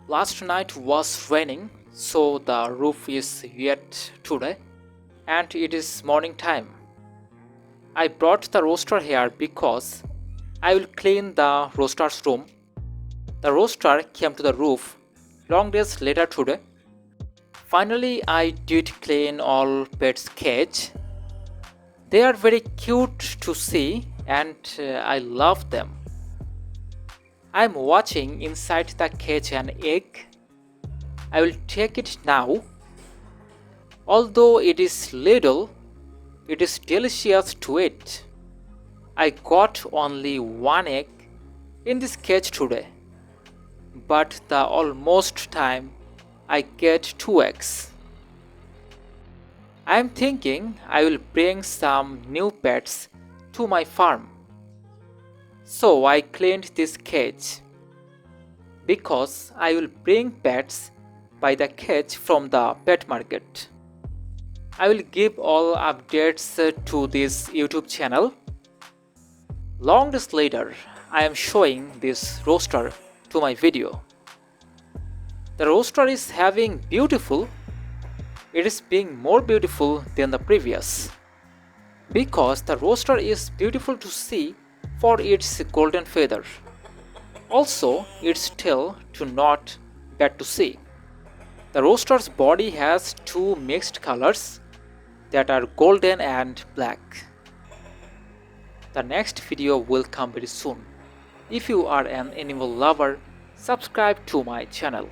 Last night was raining, so the roof is wet today, and it is morning time. I brought the roaster here because I will clean the roaster's room. The roaster came to the roof long days later today. Finally, I did clean all pets' cage. They are very cute to see, and I love them. I'm watching inside the cage an egg. I will take it now. Although it is little, it is delicious to eat. I got only one egg in this cage today, but the almost time I get two eggs. I am thinking I will bring some new pets to my farm. So I cleaned this cage because I will bring pets by the cage from the pet market. I will give all updates to this YouTube channel. Long days later, I am showing this roaster to my video. The roaster is having beautiful. It is being more beautiful than the previous because the roaster is beautiful to see for its golden feather. Also, its tail to not bad to see. The roaster's body has two mixed colors that are golden and black. The next video will come very soon. If you are an animal lover, subscribe to my channel.